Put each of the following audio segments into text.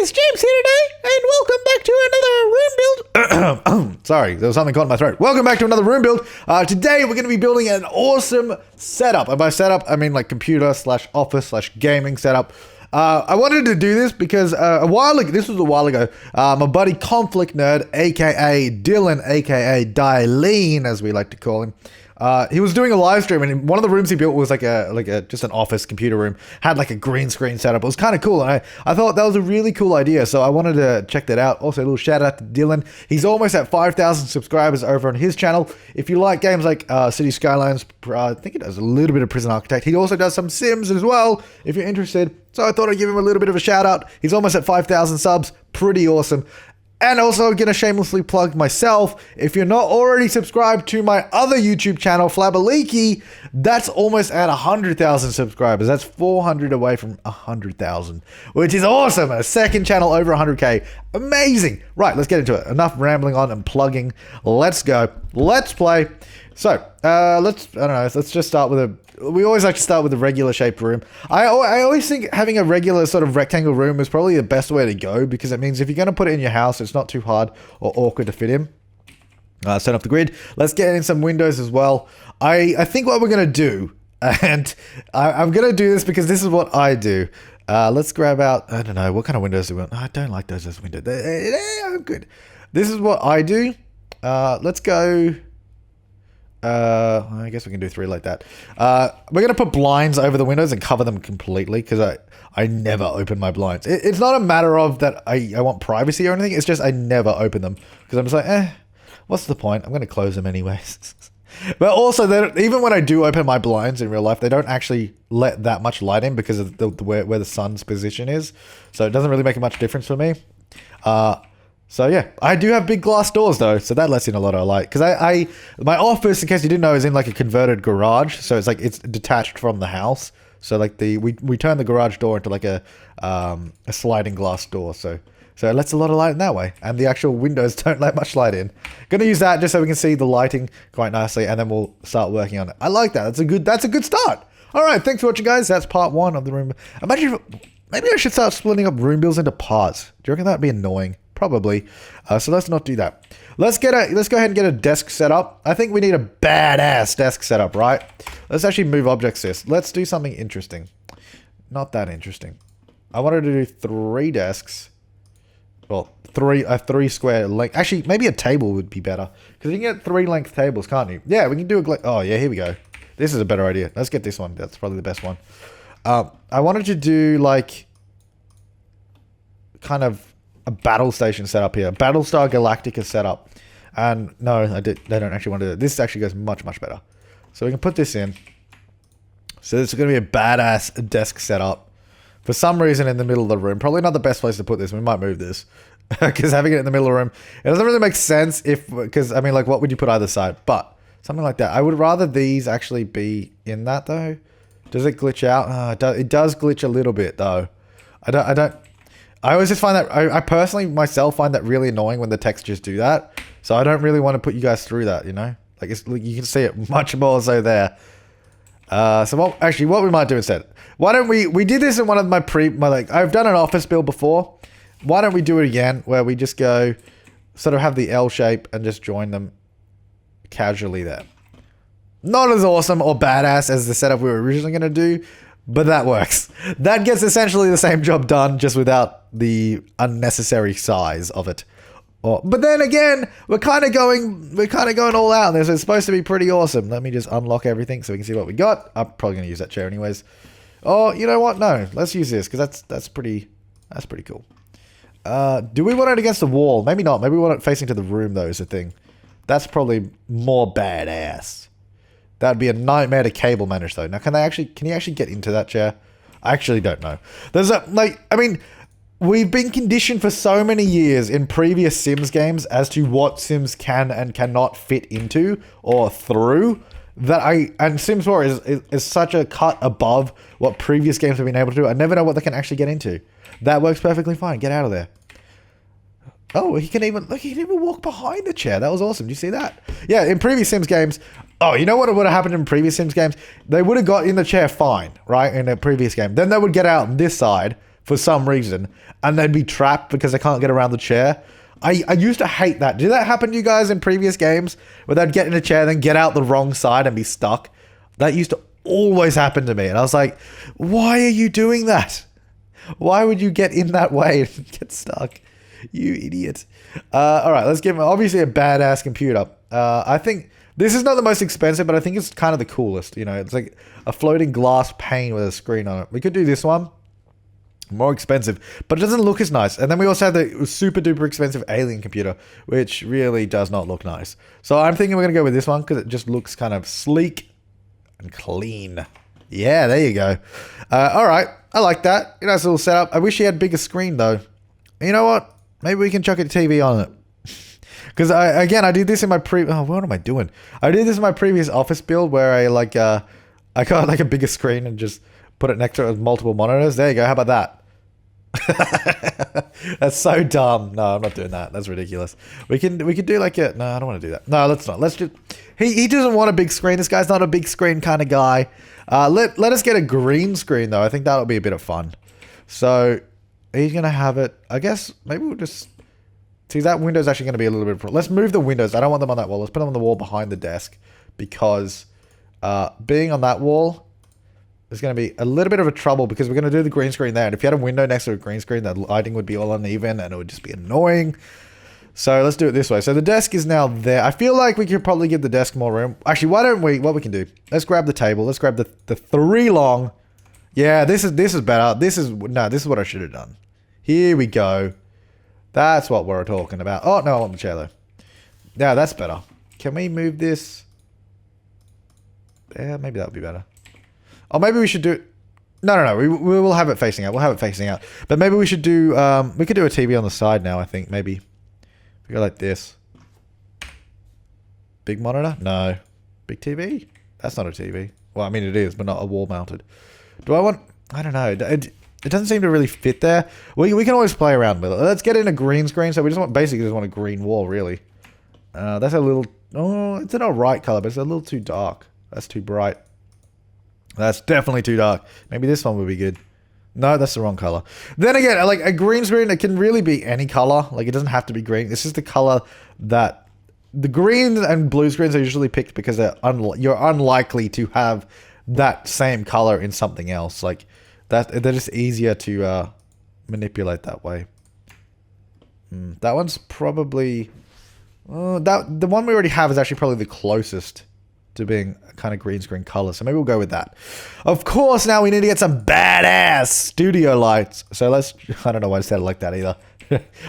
guys, James here today, and welcome back to another room build. Sorry, there was something caught in my throat. Welcome back to another room build. Today we're going to be building an awesome setup. And by setup, I mean like computer / office / gaming setup. I wanted to do this because a while ago, my buddy Conflict Nerd, aka Dylan, aka Dylene, as we like to call him, he was doing a live stream, and in one of the rooms he built was like a just an office computer room, had like a green screen setup. It was kind of cool, and I thought that was a really cool idea, so I wanted to check that out. Also, a little shout out to Dylan. He's almost at 5,000 subscribers over on his channel. If you like games like City Skylines, I think he does a little bit of Prison Architect. He also does some Sims as well, if you're interested. So I thought I'd give him a little bit of a shout out. He's almost at 5,000 subs. Pretty awesome. And also going to shamelessly plug myself. If you're not already subscribed to my other YouTube channel, Flabberleaky, that's almost at 100,000 subscribers. That's 400 away from 100,000, which is awesome. A second channel over 100K. Amazing. Right, let's get into it. Enough rambling on and plugging. Let's go. Let's play. So, let's just start with we always like to start with a regular shaped room. I always think having a regular sort of rectangle room is probably the best way to go, because it means if you're going to put it in your house, it's not too hard or awkward to fit in. Set up the grid. Let's get in some windows as well. I think what we're going to do, and I'm going to do this because this is what I do. Let's grab out, I don't know, what kind of windows do we want? I don't like those as windows. They're good. This is what I do. Let's go... I guess we can do 3 like that. We're going to put blinds over the windows and cover them completely, because I never open my blinds. It's not a matter of that I want privacy or anything. It's just I never open them, because I'm just like, what's the point? I'm going to close them anyways. But also, even when I do open my blinds in real life, they don't actually let that much light in because of where the sun's position is. So it doesn't really make much difference for me. So yeah, I do have big glass doors though, so that lets in a lot of light. Because my office, in case you didn't know, is in like a converted garage, so it's like it's detached from the house. So like we turn the garage door into like a sliding glass door, so it lets a lot of light in that way. And the actual windows don't let much light in. Gonna use that just so we can see the lighting quite nicely, and then we'll start working on it. I like that. That's a good start. All right, thanks for watching, guys. That's part 1 of the room. Imagine maybe I should start splitting up room builds into parts. Do you reckon that'd be annoying? Probably. So let's not do that. Let's go ahead and get a desk set up. I think we need a badass desk set up, right? Let's actually move objects this. Let's do something interesting. Not that interesting. I wanted to do 3 desks. Well, 3 square length. Actually, maybe a table would be better, because you can get 3 length tables, can't you? Yeah, we can do oh yeah, here we go. This is a better idea. Let's get this one. That's probably the best one. I wanted to do like kind of a battle station setup here. Battlestar Galactica setup. And no, they don't actually want to do it. This actually goes much, much better. So we can put this in. So this is going to be a badass desk setup. For some reason in the middle of the room. Probably not the best place to put this. We might move this. Because having it in the middle of the room, it doesn't really make sense because I mean, like, what would you put either side? But something like that. I would rather these actually be in that though. Does it glitch out? It does glitch a little bit though. I always just find that, I personally myself find that really annoying when the textures do that. So I don't really want to put you guys through that, you know? Like, you can see it much more so there. So what we might do instead, why don't we did this in one of my I've done an office build before. Why don't we do it again, where we just go, sort of have the L shape and just join them casually there. Not as awesome or badass as the setup we were originally going to do, but that works. That gets essentially the same job done, just without the unnecessary size of it. But then again, we're kind of going all out there, so it's supposed to be pretty awesome. Let me just unlock everything so we can see what we got. I'm probably going to use that chair anyways. Oh, you know what? No, let's use this, because that's pretty cool. Do we want it against the wall? Maybe not. Maybe we want it facing to the room though, is the thing. That's probably more badass. That'd be a nightmare to cable manage though. Now, can you actually get into that chair? I actually don't know. We've been conditioned for so many years in previous Sims games as to what Sims can and cannot fit into or through, and Sims 4 is such a cut above what previous games have been able to do. I never know what they can actually get into. That works perfectly fine. Get out of there. Oh, he can even walk behind the chair. That was awesome. Do you see that? Yeah, in previous Sims games, oh, you know what would have happened in previous Sims games? They would have got in the chair fine, right, in a previous game. Then they would get out on this side, for some reason, and they'd be trapped because they can't get around the chair. I used to hate that. Did that happen to you guys in previous games where they'd get in a chair, then get out the wrong side and be stuck? That used to always happen to me. And I was like, why are you doing that? Why would you get in that way and get stuck? You idiot. All right, let's give him obviously a badass computer. I think this is not the most expensive, but I think it's kind of the coolest. You know, it's like a floating glass pane with a screen on it. We could do this one. More expensive, but it doesn't look as nice. And then we also have the super duper expensive alien computer, which really does not look nice. So I'm thinking we're going to go with this one because it just looks kind of sleek and clean. Yeah, there you go. All right, I like that. Nice little setup. I wish he had a bigger screen though. You know what? Maybe we can chuck a TV on it. Because I did this in my what am I doing? I did this in my previous office build where I got like a bigger screen and just put it next to it with multiple monitors. There you go. How about that? That's so dumb. No, I'm not doing that. That's ridiculous. We could do like a... No, I don't want to do that. No, let's not. Let's just... He doesn't want a big screen. This guy's not a big screen kind of guy. Let us get a green screen, though. I think that'll be a bit of fun. So, he's going to have it... I guess maybe we'll just... See, that window's actually going to be a little bit... Let's move the windows. I don't want them on that wall. Let's put them on the wall behind the desk. Because being on that wall... It's going to be a little bit of a trouble because we're going to do the green screen there. And if you had a window next to a green screen, that lighting would be all uneven and it would just be annoying. So let's do it this way. So the desk is now there. I feel like we could probably give the desk more room. Actually, why don't we, what we can do, let's grab the table. Let's grab the 3 long. Yeah, this is better. This is what I should have done. Here we go. That's what we're talking about. Oh, no, I want the chair though. Yeah, that's better. Can we move this? Yeah, maybe that would be better. Or maybe we should do... No. We will have it facing out. We'll have it facing out. But maybe we should do... we could do a TV on the side now, I think. Maybe. We go like this. Big monitor? No. Big TV? That's not a TV. Well, I mean, it is, but not a wall-mounted. Do I want... I don't know. It doesn't seem to really fit there. We can always play around with it. Let's get in a green screen. So we basically just want a green wall, really. That's a little... Oh, it's an alright color, but it's a little too dark. That's too bright. That's definitely too dark. Maybe this one would be good. No, that's the wrong color. Then again, like a green screen, it can really be any color. Like it doesn't have to be green. This is the color that the green and blue screens are usually picked because you're unlikely to have that same color in something else. Like that, they're just easier to manipulate that way. That one's probably the one we already have is actually probably the closest to being a kind of green screen color. So maybe we'll go with that. Of course, now we need to get some badass studio lights. So let's... I don't know why I said it like that either.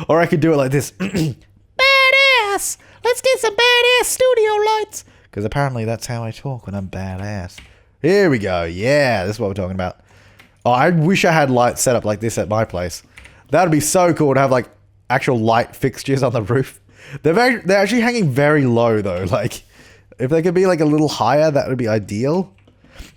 Or I could do it like this. Badass! Let's get some badass studio lights. Because apparently that's how I talk when I'm badass. Here we go. Yeah, this is what we're talking about. Oh, I wish I had lights set up like this at my place. That would be so cool to have like actual light fixtures on the roof. They're actually hanging very low though. Like... If they could be like a little higher, that would be ideal.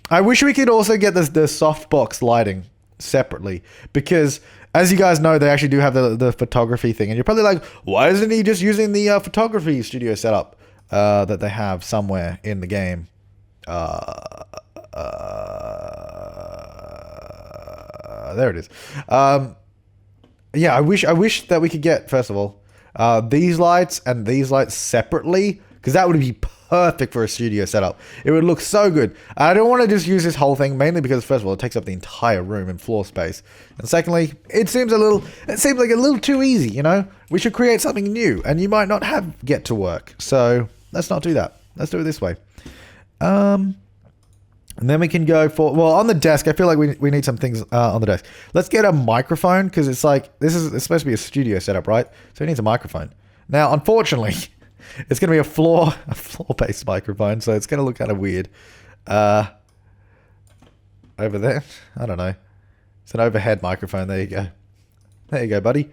I wish we could also get the softbox lighting separately. Because, as you guys know, they actually do have the photography thing. And you're probably like, why isn't he just using the photography studio setup that they have somewhere in the game? There it is. Yeah, I wish that we could get, first of all, these lights and these lights separately. Because that would be perfect for a studio setup. It would look so good. I don't want to just use this whole thing mainly because first of all, it takes up the entire room and floor space. And secondly, it seems like a little too easy, you know? We should create something new and you might not get to work. So let's not do that. Let's do it this way. And then we can go for, well, on the desk, I feel like we need some things on the desk. Let's get a microphone because it's like, it's supposed to be a studio setup, right? So it needs a microphone. Now, unfortunately, it's going to be a floor-based microphone, so it's going to look kind of weird. Over there? I don't know. It's an overhead microphone. There you go. There you go, buddy.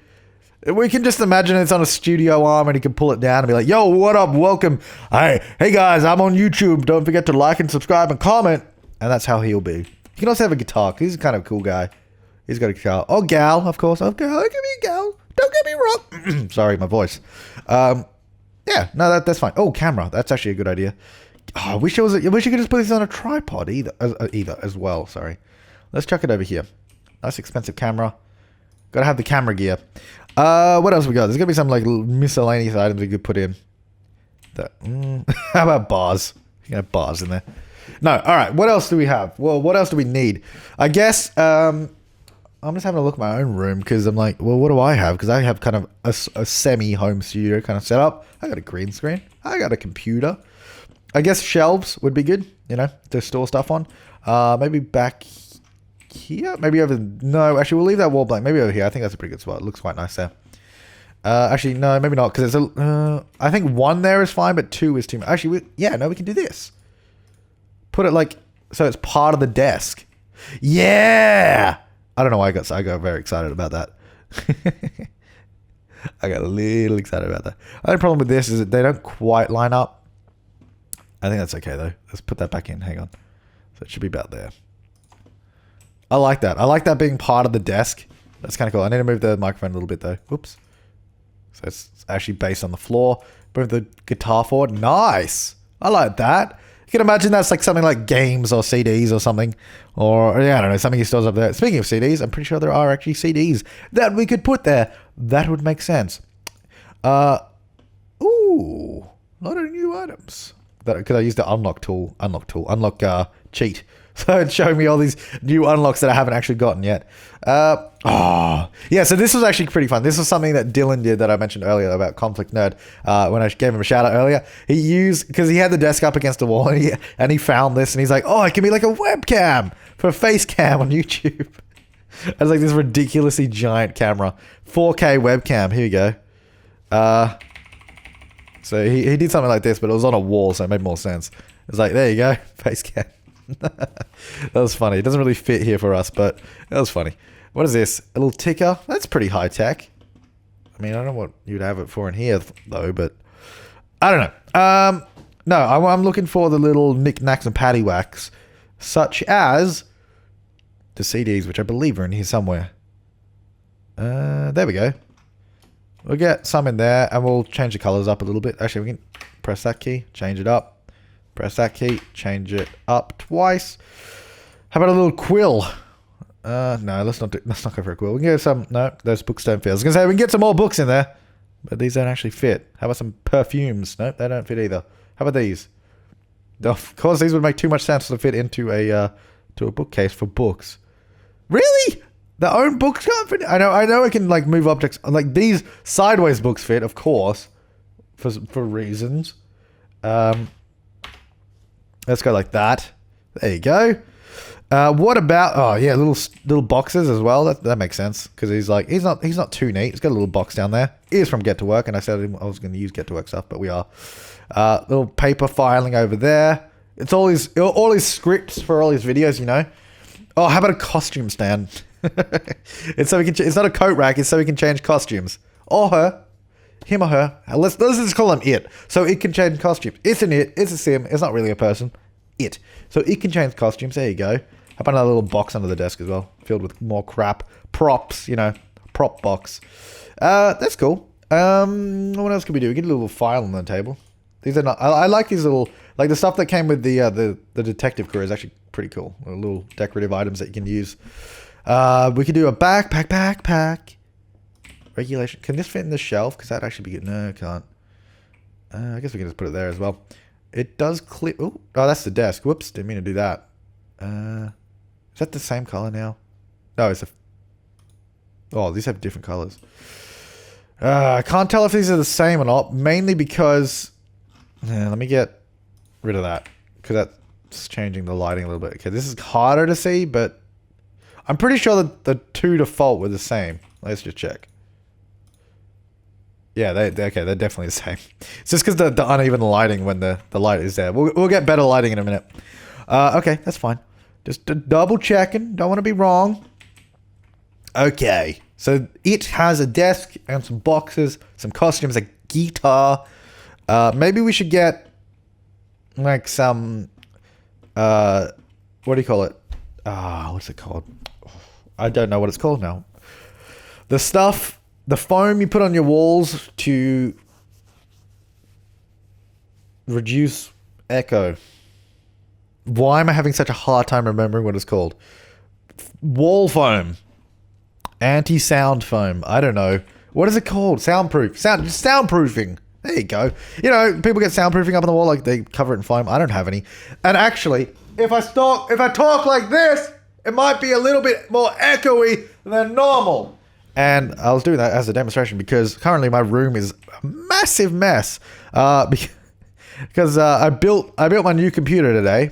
We can just imagine it's on a studio arm and he can pull it down and be like, yo, what up? Welcome. Hey guys, I'm on YouTube. Don't forget to like and subscribe and comment. And that's how he'll be. He can also have a guitar because he's kind of a cool guy. He's got a guitar. Oh, gal, of course. Oh, gal. Give me a gal. Don't get me wrong. Sorry, my voice. Yeah, no, that's fine. Oh, camera. That's actually a good idea. Oh, I wish you could just put this on a tripod as well. Sorry. Let's chuck it over here. Nice expensive camera. Gotta have the camera gear. What else we got? There's gonna be some like miscellaneous items we could put in. How about bars? You can have bars in there. No, alright, what else do we have? Well, what else do we need? I guess, I'm just having a look at my own room because I'm like, well, what do I have? Because I have kind of a semi-home studio kind of setup. I got a green screen. I got a computer. I guess shelves would be good, you know, to store stuff on. Maybe back here? Maybe over... No, actually, we'll leave that wall blank. Maybe over here. I think that's a pretty good spot. It looks quite nice there. Actually, no, maybe not, because it's a... I think 1 there is fine, but 2 is too much. Actually, we can do this. Put it like... So it's part of the desk. Yeah! I don't know why I got very excited about that. I got a little excited about that. The only problem with this is that they don't quite line up. I think that's okay, though. Let's put that back in. Hang on. So it should be about there. I like that. I like that being part of the desk. That's kind of cool. I need to move the microphone a little bit, though. Whoops. So it's actually based on the floor. Move the guitar forward. Nice. I like that. You can imagine that's like something like games or CDs or something. Or, yeah, I don't know, something he stores up there. Speaking of CDs, I'm pretty sure there are actually CDs that we could put there. That would make sense. Ooh. A lot of new items. Because I used the unlock cheat. So it's showing me all these new unlocks that I haven't actually gotten yet. Yeah, so this was actually pretty fun. This was something that Dylan did that I mentioned earlier about Conflict Nerd. When I gave him a shout out earlier, he used, because he had the desk up against the wall and he found this and he's like, oh, it can be like a webcam for a face cam on YouTube. I was like, this ridiculously giant camera. 4K webcam. Here you go. So he did something like this, but it was on a wall, so it made more sense. It's like, there you go, face cam. That was funny. It doesn't really fit here for us, but that was funny. What is this? A little ticker? That's pretty high tech. I mean, I don't know what you'd have it for in here, though, but I don't know. No, I'm looking for the little knickknacks and paddywhacks, such as the CDs, which I believe are in here somewhere. There we go. We'll get some in there, and we'll change the colors up a little bit. Actually, we can press that key, change it up. Press that key, change it up twice. How about a little quill? No, let's not go for a quill. We can get some... No, those books don't fit. I was going to say, we can get some more books in there, but these don't actually fit. How about some perfumes? No, they don't fit either. How about these? Of course, these would make too much sense to fit into a bookcase for books. Really? Their own books can't fit? I know I can, like, move objects. Like, these sideways books fit, of course, for reasons. Let's go like that. There you go. What about... Oh, yeah, little boxes as well. That makes sense. Because he's not too neat. He's got a little box down there. He is from Get to Work, and I said I was going to use Get to Work stuff, but we are. Little paper filing over there. It's all his scripts for all his videos, you know. Oh, how about a costume stand? It's not a coat rack. It's so he can change costumes. Or her. Him or her. Let's just call him it. So it can change costumes. It's an it. It's a sim. It's not really a person. It. So it can change costumes. There you go. How about another little box under the desk as well? Filled with more crap. Props, you know. Prop box. That's cool. What else can we do? We get a little file on the table. These are not... I like these little... Like the stuff that came with the detective career is actually pretty cool. Little decorative items that you can use. We could do a backpack. Regulation. Can this fit in the shelf? Because that'd actually be good. No, it can't. I guess we can just put it there as well. It does clip. Oh, that's the desk. Whoops, didn't mean to do that. Is that the same color now? No, it's a... Oh, these have different colors. I can't tell if these are the same or not. Mainly because... let me get rid of that. Because that's changing the lighting a little bit. Okay, this is harder to see, but... I'm pretty sure that the two default were the same. Let's just check. Yeah, they're definitely the same. It's just because the uneven lighting when the light is there. We'll get better lighting in a minute. Okay, that's fine. Just double checking. Don't want to be wrong. Okay, so it has a desk and some boxes, some costumes, a guitar. Maybe we should get like some... what do you call it? What's it called? I don't know what it's called now. The stuff... The foam you put on your walls to reduce echo. Why am I having such a hard time remembering what it's called? Wall foam. Anti-sound foam. I don't know. What is it called? Soundproofing. There you go. You know, people get soundproofing up on the wall, like they cover it in foam. I don't have any. And actually, if I talk like this, it might be a little bit more echoey than normal. And I was doing that as a demonstration because currently my room is a massive mess. Because I built my new computer today,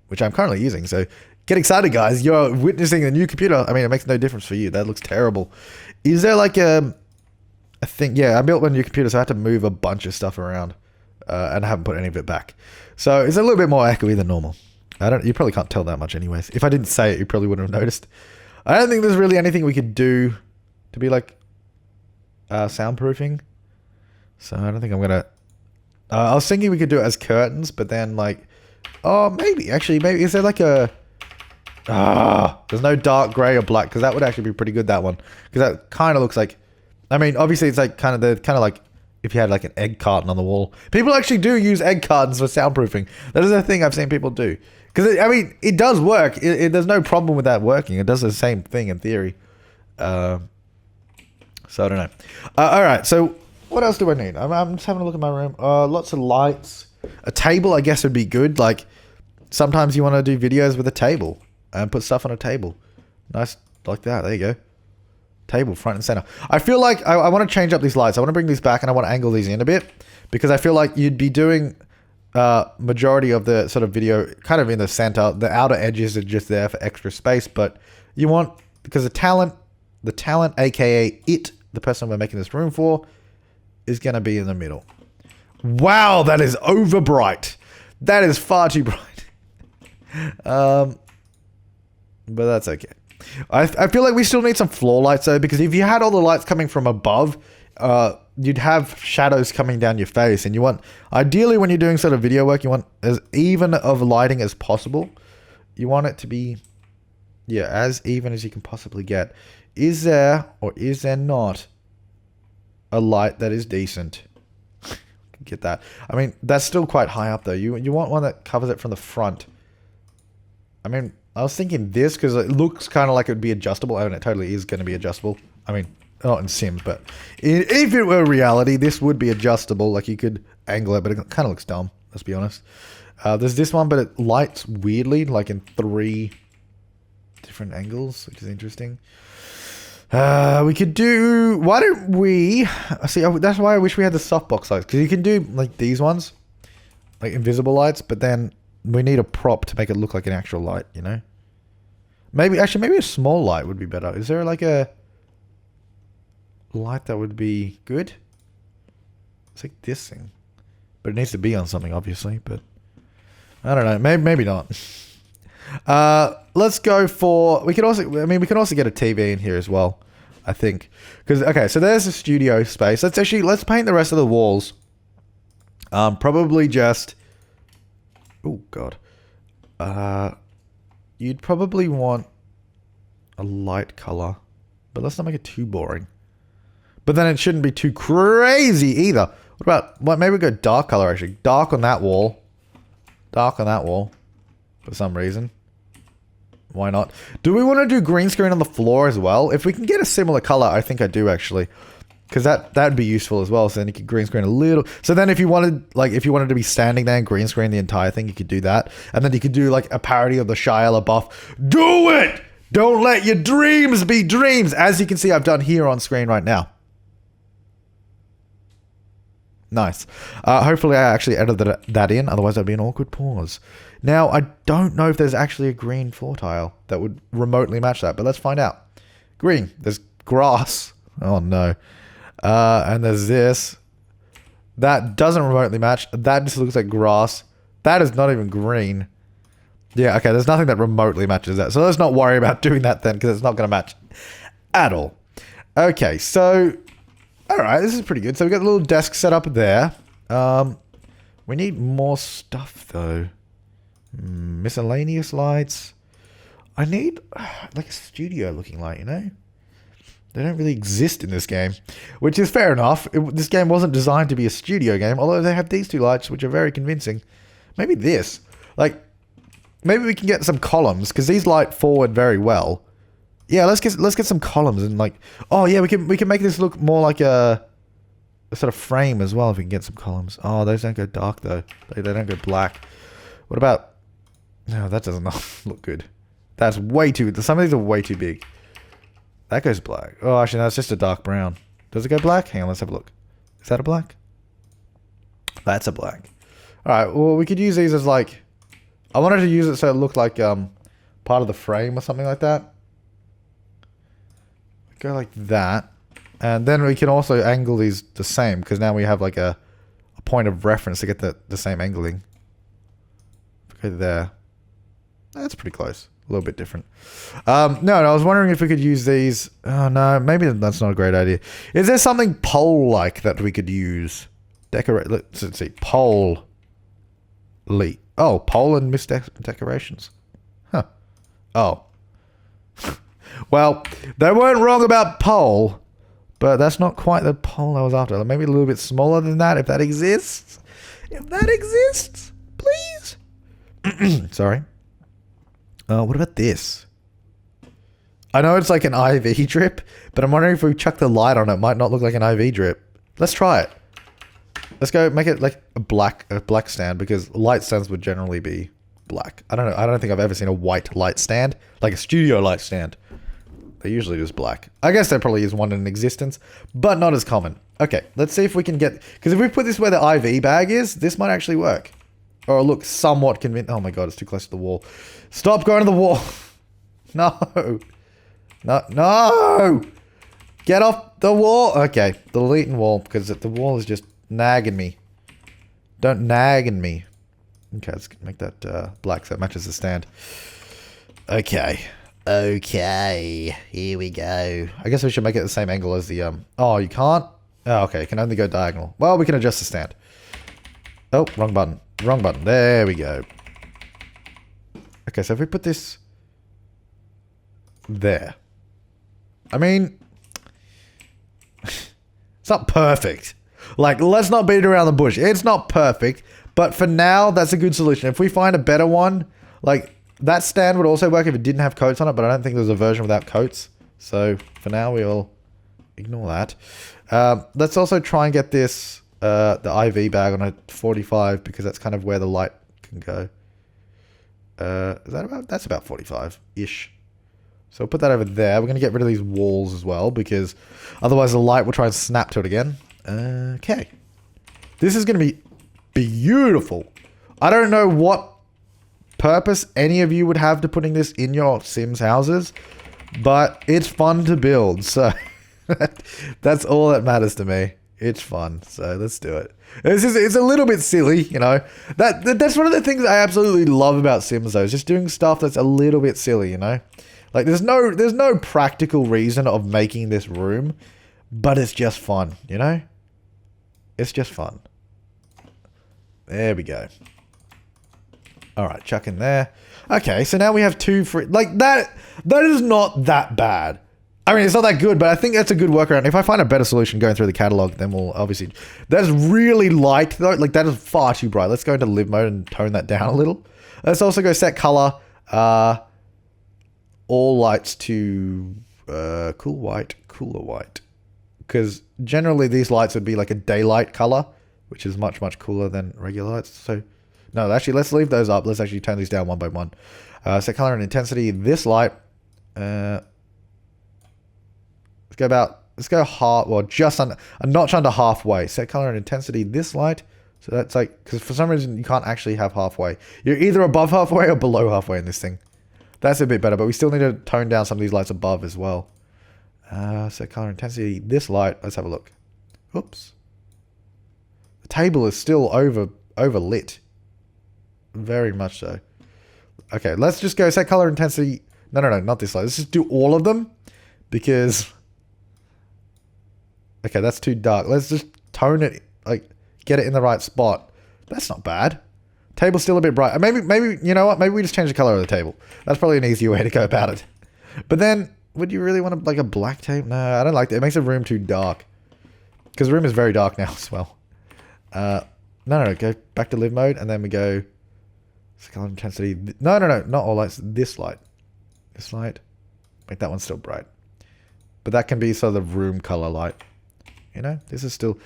which I'm currently using. So get excited, guys. You're witnessing a new computer. I mean, it makes no difference for you. That looks terrible. Is there like a thing? Yeah, I built my new computer, so I had to move a bunch of stuff around, and I haven't put any of it back. So it's a little bit more echoey than normal. You probably can't tell that much anyways. If I didn't say it, you probably wouldn't have noticed. I don't think there's really anything we could do to be like soundproofing. So I don't think I'm gonna. I was thinking we could do it as curtains, but then like, oh maybe is there like a? There's no dark gray or black because that would actually be pretty good. That one because that kind of looks like. I mean, obviously it's like kind of like if you had like an egg carton on the wall. People actually do use egg cartons for soundproofing. That is a thing I've seen people do. Because, I mean, it does work. There's no problem with that working. It does the same thing in theory. So, I don't know. All right, so what else do I need? I'm just having a look at my room. Lots of lights. A table, I guess, would be good. Like, sometimes you want to do videos with a table and put stuff on a table. Nice, like that. There you go. Table, front and center. I feel like I want to change up these lights. I want to bring these back and I want to angle these in a bit. Because I feel like you'd be doing... majority of the sort of video kind of in the center. The outer edges are just there for extra space, but you want, because the talent aka the person we're making this room for, is going to be in the middle. Wow, that is over bright. That is far too bright. But that's okay. I feel like we still need some floor lights though, because if you had all the lights coming from above, you'd have shadows coming down your face, and you want, ideally when you're doing sort of video work, you want as even of lighting as possible. You want it to be, yeah, as even as you can possibly get. Is there or is there not a light that is decent? Get that. I mean, that's still quite high up though. You want one that covers it from the front. I mean, I was thinking this because it looks kind of like it would be adjustable, and it totally is going to be adjustable. I mean, not in Sims, but if it were reality, this would be adjustable. Like you could angle it, but it kind of looks dumb. Let's be honest. There's this one, but it lights weirdly, like in 3 different angles, which is interesting. We could do. Why don't we? See, that's why I wish we had the softbox lights, because you can do like these ones, like invisible lights, but then we need a prop to make it look like an actual light. You know? Maybe a small light would be better. Is there like a light that would be good? It's like this thing, but it needs to be on something, obviously. But I don't know. Maybe not. Let's go for. We can also get a TV in here as well. I think because okay, so there's a studio space. Let's paint the rest of the walls. Probably just. Oh God. You'd probably want a light color, but let's not make it too boring. But then it shouldn't be too crazy either. What about, maybe we go dark color actually. Dark on that wall. Dark on that wall. For some reason. Why not? Do we want to do green screen on the floor as well? If we can get a similar color, I think I do actually. Because that'd be useful as well. So then you could green screen a little. So then if you wanted to be standing there and green screen the entire thing, you could do that. And then you could do like a parody of the Shia LaBeouf. Do it! Don't let your dreams be dreams! As you can see, I've done here on screen right now. Nice. Hopefully I actually edited that in. Otherwise that'd be an awkward pause. Now, I don't know if there's actually a green floor tile that would remotely match that. But let's find out. Green. There's grass. Oh no. And there's this. That doesn't remotely match. That just looks like grass. That is not even green. Yeah, okay, there's nothing that remotely matches that. So let's not worry about doing that then, because it's not going to match at all. Okay, so... Alright, this is pretty good. So we got a little desk set up there. We need more stuff, though. Miscellaneous lights. I need, like, a studio-looking light, you know? They don't really exist in this game, which is fair enough. This game wasn't designed to be a studio game, although they have these 2 lights, which are very convincing. Maybe this. Like, maybe we can get some columns, because these light forward very well. Yeah, let's get some columns and like. Oh yeah, we can make this look more like a sort of frame as well if we can get some columns. Oh, those don't go dark though. They don't go black. What about? No, that doesn't look good. That's way too. Some of these are way too big. That goes black. Oh, actually, no, it's just a dark brown. Does it go black? Hang on, let's have a look. Is that a black? That's a black. All right. Well, we could use these as like. I wanted to use it so it looked like part of the frame or something like that. Go like that, and then we can also angle these the same because now we have like a point of reference to get the same angling. Go there. That's pretty close. A little bit different. No, I was wondering if we could use these. Oh no, maybe that's not a great idea. Is there something pole-like that we could use? Decorate. Let's see. Pole. Oh, pole and mist decorations. Huh. Oh. Well, they weren't wrong about pole, but that's not quite the pole I was after. Maybe a little bit smaller than that, if that exists. If that exists, please. Sorry. What about this? I know it's like an IV drip, but I'm wondering if we chuck the light on it, might not look like an IV drip. Let's try it. Let's go make it like a black stand, because light stands would generally be black. I don't know. I don't think I've ever seen a white light stand, like a studio light stand. They're usually just black. I guess there probably is one in existence, but not as common. Okay, let's see if we can get... Because if we put this where the IV bag is, this might actually work. Or look somewhat convincing. Oh my god, it's too close to the wall. Stop going to the wall. No. No. Get off the wall. Okay, deleting wall, because the wall is just nagging me. Don't nagging me. Okay, let's make that black so it matches the stand. Okay. Okay, here we go. I guess we should make it the same angle as the, Oh, you can't? Oh, okay, it can only go diagonal. Well, we can adjust the stand. Oh, wrong button. Wrong button. There we go. Okay, so if we put this... there. I mean... it's not perfect. Like, let's not beat around the bush. It's not perfect, but for now, that's a good solution. If we find a better one, like... that stand would also work if it didn't have coats on it, but I don't think there's a version without coats. So, for now, we'll ignore that. Let's also try and get this, the IV bag on a 45, because that's kind of where the light can go. Is that about? That's about 45-ish. So, we'll put that over there. We're going to get rid of these walls as well, because otherwise the light will try and snap to it again. Okay. This is going to be beautiful. I don't know what purpose any of you would have to putting this in your Sims houses, but it's fun to build, so that's all that matters to me. It's fun, so let's do it. It's a little bit silly, you know. That's one of the things I absolutely love about Sims, though, is just doing stuff that's a little bit silly, you know. Like there's no practical reason of making this room, but it's just fun, you know. It's just fun. There we go. Alright, chuck in there. Okay, so now we have two free... like, that is not that bad. I mean, it's not that good, but I think that's a good workaround. If I find a better solution going through the catalog, then we'll obviously... that's really light, though. Like, that is far too bright. Let's go into live mode and tone that down a little. Let's also go set color. All lights to... cool white, cooler white. Because generally these lights would be like a daylight color, which is much, much cooler than regular lights. So... no, actually, let's leave those up. Let's actually turn these down one by one. Set color and intensity. This light. Let's go half, well, just under, a notch under halfway. Set color and intensity. This light. So that's like, because for some reason you can't actually have halfway. You're either above halfway or below halfway in this thing. That's a bit better, but we still need to tone down some of these lights above as well. Set color and intensity. This light. Let's have a look. Oops. The table is still overlit. Very much so. Okay, let's just go set color intensity. No, not this light. Let's just do all of them, because... okay, that's too dark. Let's just tone it, like, get it in the right spot. That's not bad. Table's still a bit bright. Maybe, you know what? Maybe we just change the color of the table. That's probably an easier way to go about it. But then, would you really want like a black table? No, I don't like that. It makes the room too dark. Because the room is very dark now as well. No, go back to live mode, and then we go... color intensity. No, not all lights. This light. This light. Make that one still bright. But that can be sort of the room color light. You know, this is still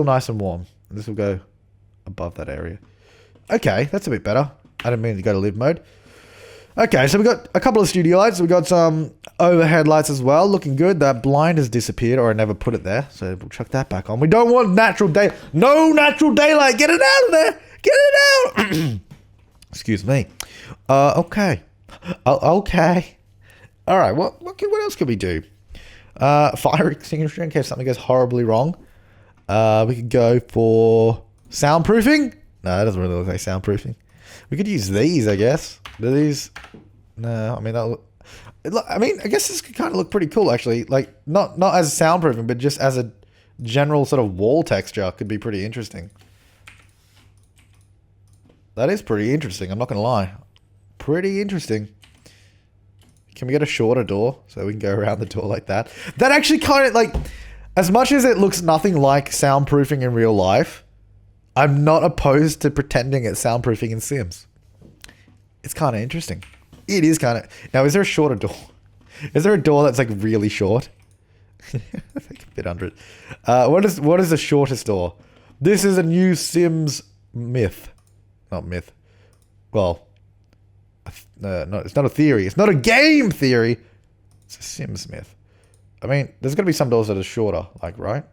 nice and warm. This will go above that area. Okay, that's a bit better. I didn't mean to go to live mode. Okay, so we got a couple of studio lights. We got some overhead lights as well. Looking good. That blind has disappeared, or I never put it there. So we'll chuck that back on. We don't want natural day. No natural daylight. Get it out of there. Get it out. Excuse me. Okay. Okay. All right. What else could we do? Fire extinguisher in case something goes horribly wrong. We could go for soundproofing. No, it doesn't really look like soundproofing. We could use these, I guess. Do these? No, I mean I guess this could kind of look pretty cool actually. Like not as soundproofing, but just as a general sort of wall texture could be pretty interesting. That is pretty interesting. I'm not gonna lie. Pretty interesting. Can we get a shorter door so we can go around the door like that? That actually kind of like, as much as it looks nothing like soundproofing in real life, I'm not opposed to pretending it's soundproofing in Sims. It's kind of interesting. It is kind of... Now, is there a shorter door? Is there a door that's like really short? I can fit under it. What is the shortest door? This is a new Sims myth. Not myth. Well, no, it's not a theory. It's not a game theory. It's a Sims myth. I mean, there's going to be some doors that are shorter, like, right?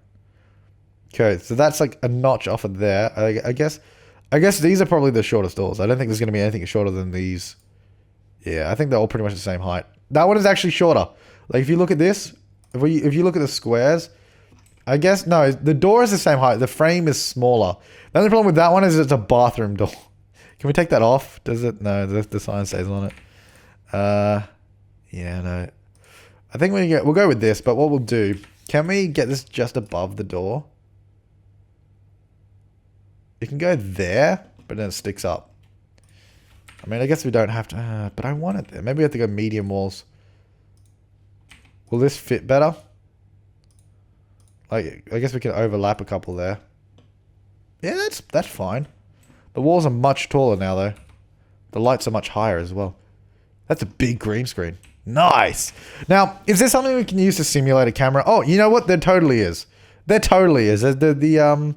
Okay, so that's like a notch off of there. I guess these are probably the shortest doors. I don't think there's going to be anything shorter than these. Yeah, I think they're all pretty much the same height. That one is actually shorter. Like, if you look at this, if you look at the squares, I guess, no, the door is the same height. The frame is smaller. The only problem with that one is it's a bathroom door. Can we take that off? Does it? No, the sign stays on it. Yeah, no. I think we'll go with this, but what we'll do, can we get this just above the door? You can go there, but then it sticks up. I mean, I guess we don't have to, but I want it there. Maybe we have to go medium walls. Will this fit better? Like, I guess we can overlap a couple there. Yeah, that's fine. The walls are much taller now, though. The lights are much higher as well. That's a big green screen. Nice! Now, is there something we can use to simulate a camera? Oh, you know what? There totally is. There totally is. There's the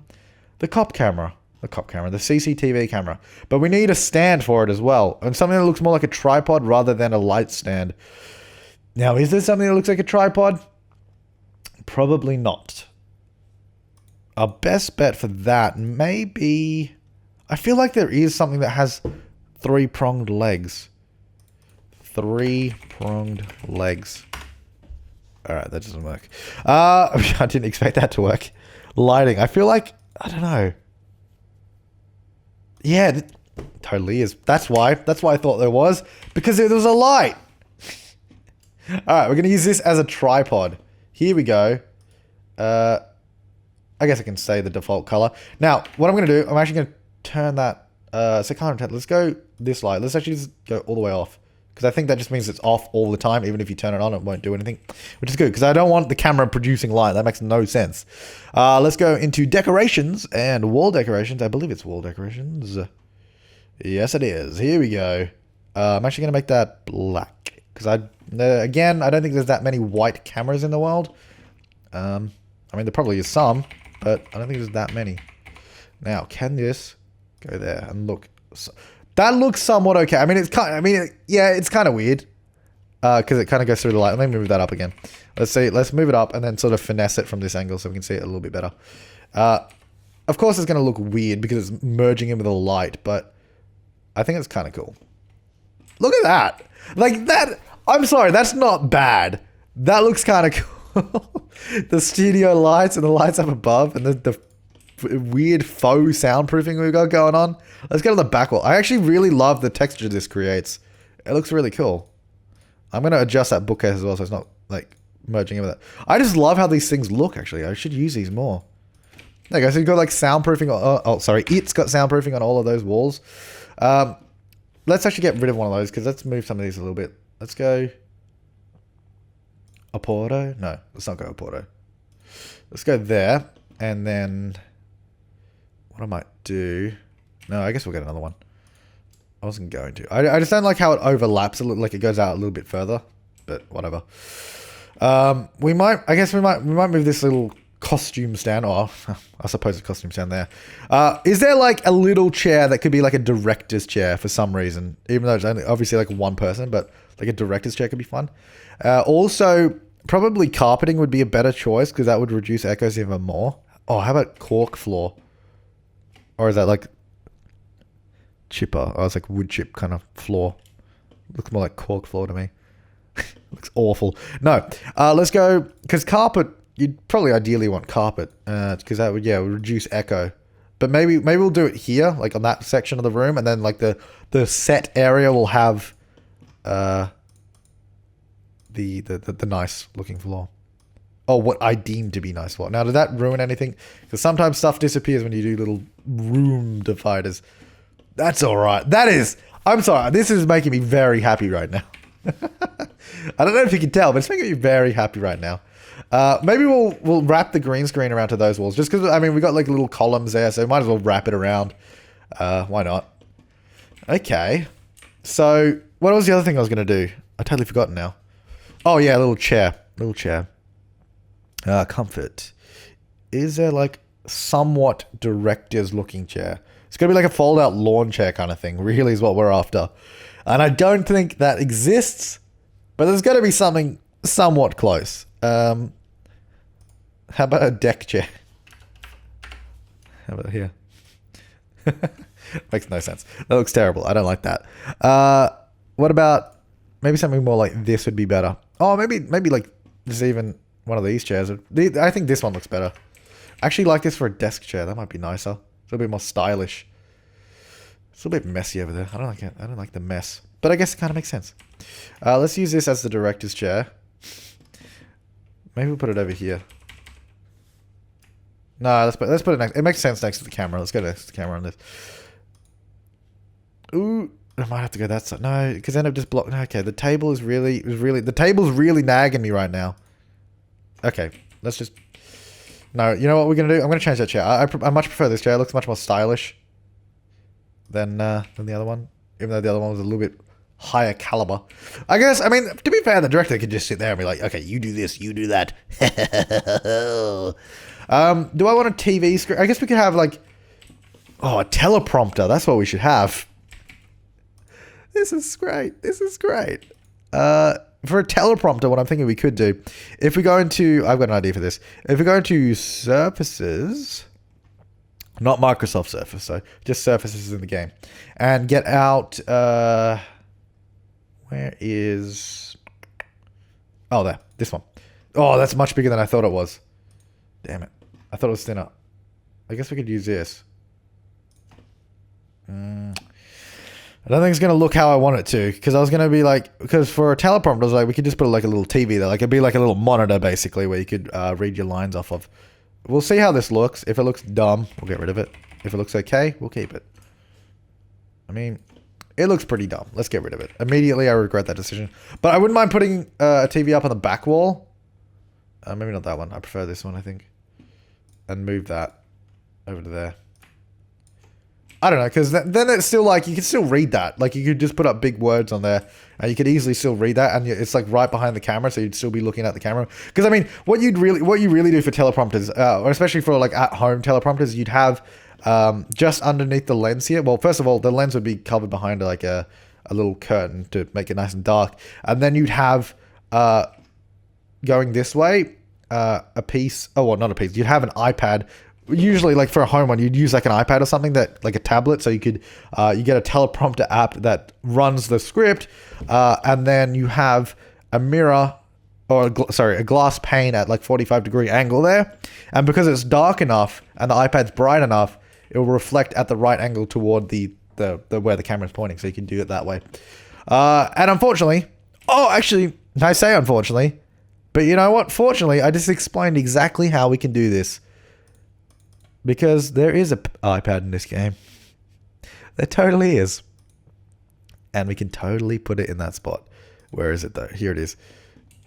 cop camera. The cop camera. The CCTV camera. But we need a stand for it as well. And something that looks more like a tripod rather than a light stand. Now, is there something that looks like a tripod? Probably not. Our best bet for that may be... I feel like there is something that has three-pronged legs. Three-pronged legs. Alright, that doesn't work. I didn't expect that to work. Lighting. I feel like... I don't know. Yeah, it totally is. That's why I thought there was. Because there was a light. Alright, we're going to use this as a tripod. Here we go. I guess I can say the default color. Now, what I'm going to do, I'm actually going to turn that... so kind of, let's go this light. Let's actually just go all the way off. Because I think that just means it's off all the time. Even if you turn it on, it won't do anything. Which is good, because I don't want the camera producing light. That makes no sense. Let's go into decorations and wall decorations. I believe it's wall decorations. Yes, it is. Here we go. I'm actually going to make that black. Because again, I don't think there's that many white cameras in the world. I mean, there probably is some, but I don't think there's that many. Now, can this go there and look? That looks somewhat okay. I mean, it's kind. Yeah, it's kind of weird because it kind of goes through the light. Let me move that up again. Let's see. Let's move it up and then sort of finesse it from this angle so we can see it a little bit better. Of course, it's going to look weird because it's merging in with the light, but I think it's kind of cool. Look at that. Like that. I'm sorry, that's not bad. That looks kind of cool. The studio lights and the lights up above and the weird faux soundproofing we've got going on. Let's get on the back wall. I actually really love the texture this creates. It looks really cool. I'm going to adjust that bookcase as well so it's not like merging in with it. I just love how these things look actually. I should use these more. There you go. So you've got like soundproofing. Oh, sorry. It's got soundproofing on all of those walls. Let's actually get rid of one of those because let's move some of these a little bit. Let's go Apporto. No, let's not go Apporto. Let's go there. And then what I might do... No, I guess we'll get another one. I wasn't going to. I just don't like how it overlaps. It looks like it goes out a little bit further. but whatever. I guess we might move this little costume stand. Oh, I suppose a costume stand there. Is there like a little chair that could be like a director's chair for some reason? Even though it's only obviously like one person, but like a director's chair could be fun. Also, probably carpeting would be a better choice because that would reduce echoes even more. Oh, how about cork floor? Or is that like chipper? Oh, it's like wood chip kind of floor. Looks more like cork floor to me. Looks awful. No, let's go, because carpet, you'd probably ideally want carpet, because that would, yeah, would reduce echo. But maybe we'll do it here, like on that section of the room, and then like the set area will have the nice looking floor. Oh, what I deem to be nice floor. Now, did that ruin anything? Because sometimes stuff disappears when you do little room dividers. That's all right. That is, I'm sorry, this is making me very happy right now. I don't know if you can tell, but it's making me very happy right now. Maybe we'll wrap the green screen around to those walls, just because, I mean, we got like little columns there, so we might as well wrap it around. Why not? Okay. So, what was the other thing I was going to do? I totally forgotten now. Oh, yeah, a little chair. Little chair. Comfort. Is there like somewhat director's looking chair? It's going to be like a fold-out lawn chair kind of thing, really is what we're after. And I don't think that exists, but there's got to be something somewhat close. How about a deck chair? How about here? Makes no sense. That looks terrible. I don't like that. What about maybe something more like this would be better? Oh, maybe like just even one of these chairs. I think this one looks better. I actually like this for a desk chair. That might be nicer. It's a little bit more stylish. It's a little bit messy over there. I don't like it. I don't like the mess. But I guess it kind of makes sense. Let's use this as the director's chair. Maybe we'll put it over here. No, let's put it next. It makes sense next to the camera. Let's go next to the camera on this. Ooh, I might have to go that side. No, because then it just blocks. Okay, the table is the table's really nagging me right now. Okay, let's just. No, you know what we're gonna do? I'm gonna change that chair. I much prefer this chair. It looks much more stylish than the other one, even though the other one was a little bit higher caliber. I guess, I mean, to be fair, the director could just sit there and be like, okay, you do this, you do that. Do I want a TV screen? I guess we could have like, oh, a teleprompter. That's what we should have. This is great. This is great. For a teleprompter, what I'm thinking we could do, if we go into, I've got an idea for this. If we go into surfaces, not Microsoft Surface, so just surfaces in the game, and get out, where is, oh, there, this one. Oh, that's much bigger than I thought it was. Damn it. I thought it was thinner. I guess we could use this. I don't think it's going to look how I want it to, because I was going to be like, because for a teleprompter, I was like, we could just put like a little TV there. Like, it'd be like a little monitor, basically, where you could read your lines off of. We'll see how this looks. If it looks dumb, we'll get rid of it. If it looks okay, we'll keep it. I mean, it looks pretty dumb. Let's get rid of it. Immediately, I regret that decision. But I wouldn't mind putting a TV up on the back wall. Maybe not that one. I prefer this one, I think. And move that over to there. I don't know, because then it's still like, you can still read that. Like, you could just put up big words on there, and you could easily still read that, and it's like right behind the camera, so you'd still be looking at the camera. Because, I mean, what you really do for teleprompters, or especially for like at-home teleprompters, you'd have just underneath the lens here. Well, first of all, the lens would be covered behind like a little curtain to make it nice and dark. And then you'd have, going this way, a piece, oh, well, not a piece, you'd have an iPad. Usually, like for a home one, you'd use like an iPad or something, that like a tablet, so you could you get a teleprompter app that runs the script, and then you have a mirror, or a glass pane at like 45-degree angle there, and because it's dark enough and the iPad's bright enough, it will reflect at the right angle toward the where the camera's pointing, so you can do it that way. And unfortunately, oh, actually, I say unfortunately, but you know what? Fortunately, I just explained exactly how we can do this. Because there is an iPad in this game. There totally is. And we can totally put it in that spot. Where is it though? Here it is.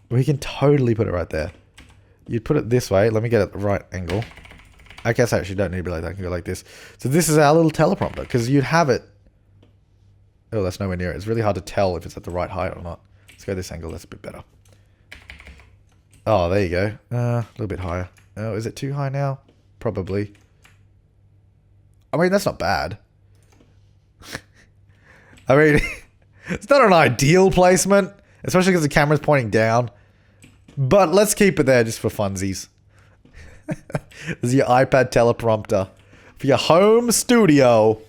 We can totally put it right there. You'd put it this way. Let me get it at the right angle. I guess I actually don't need to be like that. I can go like this. So this is our little teleprompter. Because you'd have it. Oh, that's nowhere near it. It's really hard to tell if it's at the right height or not. Let's go this angle. That's a bit better. Oh, there you go. A little bit higher. Oh, is it too high now? Probably. I mean, that's not bad. I mean, it's not an ideal placement, especially because the camera's pointing down. But let's keep it there just for funsies. This is your iPad teleprompter for your home studio.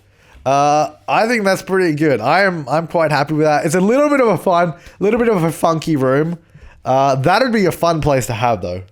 I think that's pretty good. I'm quite happy with that. It's a little bit of a funky room. That'd be a fun place to have, though.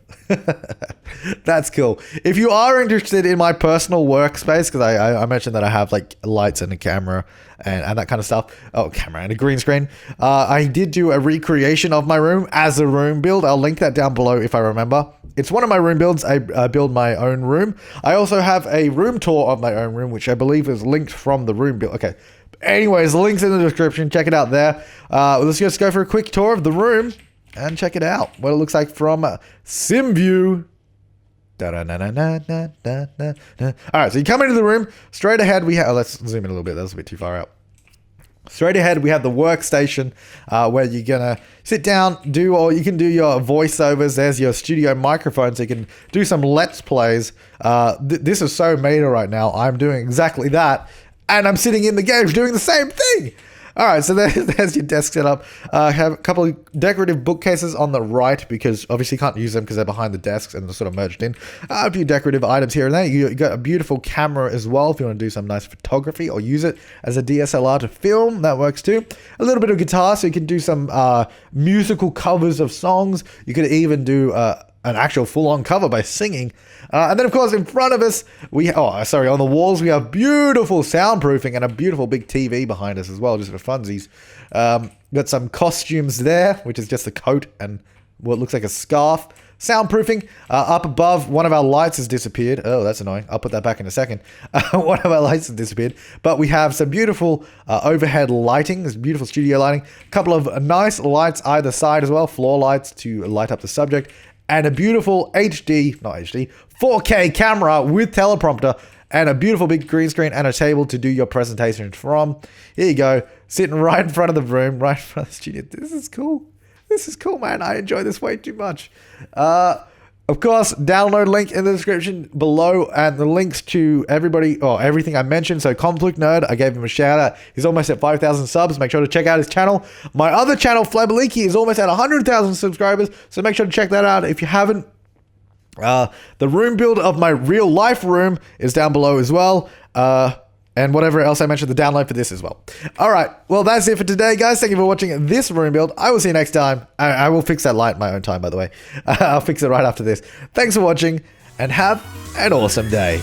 That's cool. If you are interested in my personal workspace, because I mentioned that I have like lights and a camera and that kind of stuff. Oh, camera and a green screen. I did do a recreation of my room as a room build. I'll link that down below if I remember. It's one of my room builds. I build my own room. I also have a room tour of my own room, which I believe is linked from the room build. Okay. Anyways, the link's in the description. Check it out there. Let's just go for a quick tour of the room. And check it out, what it looks like from sim view. Alright, so you come into the room, straight ahead we have, let's zoom in a little bit, that's a bit too far out. Straight ahead we have the workstation where you're gonna sit down, you can do your voiceovers. There's your studio microphone, so you can do some let's plays. This is so meta right now, I'm doing exactly that, and I'm sitting in the game doing the same thing. All right, so there's your desk setup. Have a couple of decorative bookcases on the right because obviously you can't use them because they're behind the desks and they're sort of merged in. A few decorative items here and there. You got a beautiful camera as well if you want to do some nice photography or use it as a DSLR to film. That works too. A little bit of guitar so you can do some musical covers of songs. You could even do an actual full-on cover by singing. And then, of course, in front of us, on the walls, we have beautiful soundproofing and a beautiful big TV behind us as well, just for funsies. Got some costumes there, which is just a coat and what looks like a scarf. Soundproofing. Up above, one of our lights has disappeared. Oh, that's annoying. I'll put that back in a second. One of our lights has disappeared. But we have some beautiful overhead lighting. There's beautiful studio lighting. A couple of nice lights either side as well. Floor lights to light up the subject. And a beautiful 4K camera with teleprompter and a beautiful big green screen and a table to do your presentation from. Here you go, sitting right in front of the room, right in front of the studio. This is cool. This is cool, man. I enjoy this way too much. Of course, download link in the description below and the links to everything I mentioned. So Conflict Nerd, I gave him a shout out. He's almost at 5,000 subs. Make sure to check out his channel. My other channel, Flabaliki, is almost at 100,000 subscribers. So make sure to check that out if you haven't. The room build of my real life room is down below as well. And whatever else I mentioned, the download for this as well. All right. Well, that's it for today, guys. Thank you for watching this room build. I will see you next time. I will fix that light in my own time, by the way. I'll fix it right after this. Thanks for watching and have an awesome day.